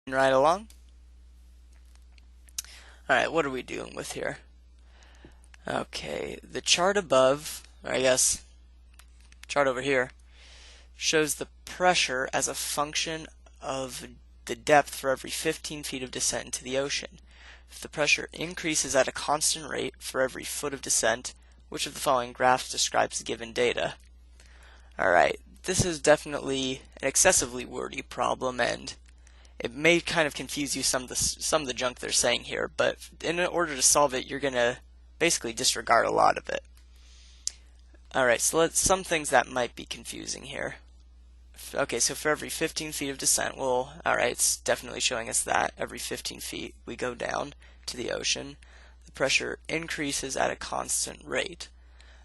Right along. Alright, what are we dealing with here? Okay, the chart above, or I guess chart over here, shows the pressure as a function of the depth for every 15 feet of descent into the ocean. If the pressure increases at a constant rate for every foot of descent, which of the following graphs describes the given data? Alright, this is definitely an excessively wordy problem, and it may kind of confuse you some of the junk they're saying here, but in order to solve it, you're going to basically disregard a lot of it. Alright, so some things that might be confusing here. Okay, so for every 15 feet of descent, alright, it's definitely showing us that every 15 feet we go down to the ocean. The pressure increases at a constant rate.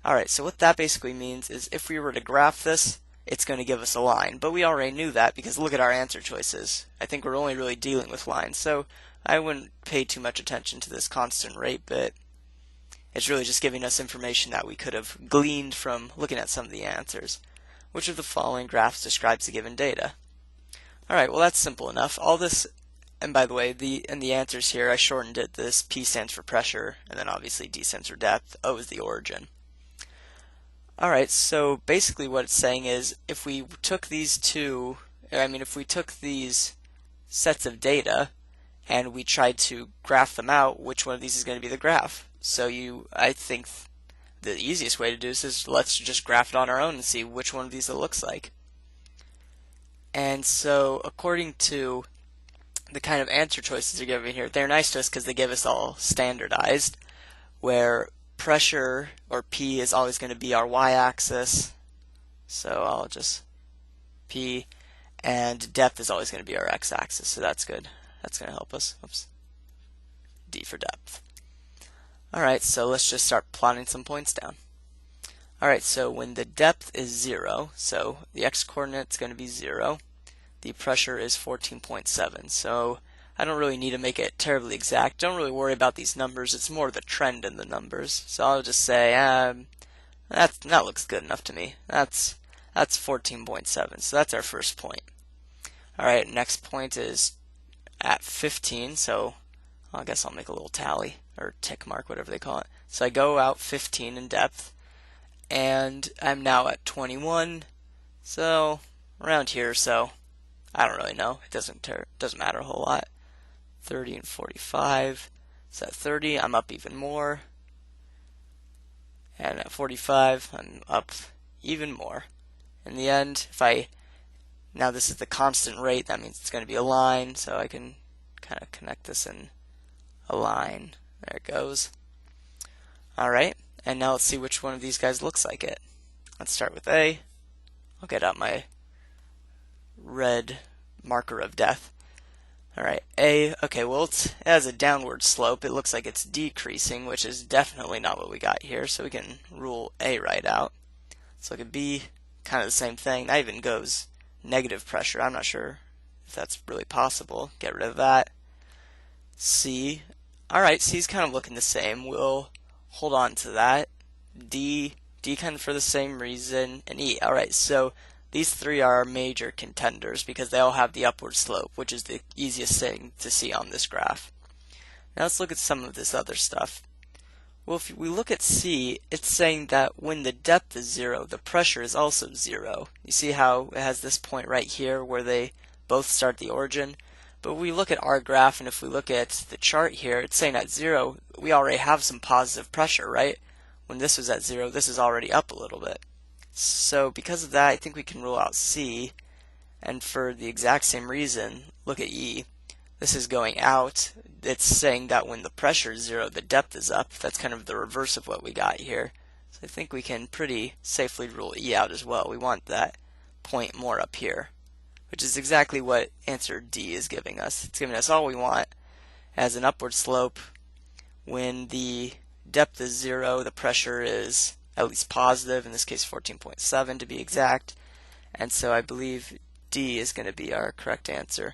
Alright, so what that basically means is if we were to graph this, it's going to give us a line. But we already knew that because look at our answer choices. I think we're only really dealing with lines, so I wouldn't pay too much attention to this constant rate bit. It's really just giving us information that we could have gleaned from looking at some of the answers. Which of the following graphs describes the given data? Alright, well that's simple enough. All this, and by the way, in the answers here I shortened it. This P stands for pressure, and then obviously D stands for depth, O is the origin. Alright, so basically what it's saying is if we took these if we took these sets of data and we tried to graph them out, which one of these is going to be the graph? So I think the easiest way to do this is let's just graph it on our own and see which one of these it looks like. And so according to the kind of answer choices they're giving here, they're nice to us because they give us all standardized, where pressure, or P, is always going to be our y-axis, so I'll just P, and depth is always going to be our x-axis, so that's good. That's going to help us. Oops. D for depth. Alright, so let's just start plotting some points down. Alright, so when the depth is 0, so the x-coordinate is going to be 0, the pressure is 14.7, so I don't really need to make it terribly exact. Don't really worry about these numbers. It's more the trend in the numbers. So I'll just say that looks good enough to me. That's 14.7. So that's our first point. All right, next point is at 15. So I guess I'll make a little tally or tick mark, whatever they call it. So I go out 15 in depth, and I'm now at 21. So around here. So I don't really know. It doesn't matter a whole lot. 30 and 45. So at 30, I'm up even more. And at 45, I'm up even more. In the end, now this is the constant rate, that means it's going to be a line, so I can kind of connect this in a line. There it goes. Alright, and now let's see which one of these guys looks like it. Let's start with A. I'll get out my red marker of death. Alright, A, okay, well it has a downward slope. It looks like it's decreasing, which is definitely not what we got here, so we can rule A right out. Let's look at B, kind of the same thing. That even goes negative pressure. I'm not sure if that's really possible. Get rid of that. C, alright, C's kind of looking the same. We'll hold on to that. D kind of for the same reason, and E. Alright, so these three are our major contenders because they all have the upward slope, which is the easiest thing to see on this graph. Now let's look at some of this other stuff. Well, if we look at C, it's saying that when the depth is 0, the pressure is also 0. You see how it has this point right here where they both start the origin? But we look at our graph, and if we look at the chart here, it's saying at 0, we already have some positive pressure, right? When this was at 0, this is already up a little bit. So because of that, I think we can rule out C, and for the exact same reason, look at E. This is going out. It's saying that when the pressure is 0, the depth is up. That's kind of the reverse of what we got here. So I think we can pretty safely rule E out as well. We want that point more up here, which is exactly what answer D is giving us. It's giving us all we want. It has an upward slope. When the depth is 0, the pressure is at least positive, in this case 14.7 to be exact, and so I believe D is going to be our correct answer.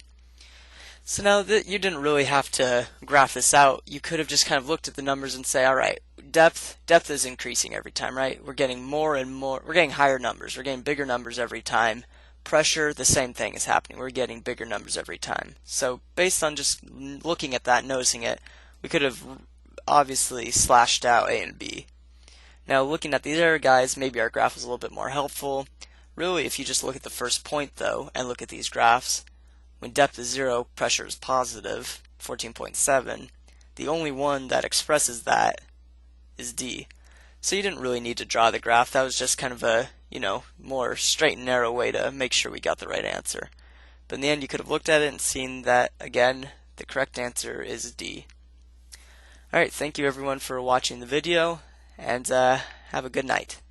So now that you didn't really have to graph this out, you could have just kind of looked at the numbers and say, alright, depth is increasing every time, right? We're getting more and more, we're getting higher numbers, we're getting bigger numbers every time, pressure, the same thing is happening. We're getting bigger numbers every time. So based on just looking at that, noticing it, we could have obviously slashed out A and B. Now looking at these other guys, maybe our graph was a little bit more helpful. Really, if you just look at the first point though, and look at these graphs, when depth is 0, pressure is positive, 14.7. The only one that expresses that is D. So you didn't really need to draw the graph. That was just kind of a, more straight and narrow way to make sure we got the right answer. But in the end, you could have looked at it and seen that, again, the correct answer is D. Alright, thank you everyone for watching the video, and have a good night.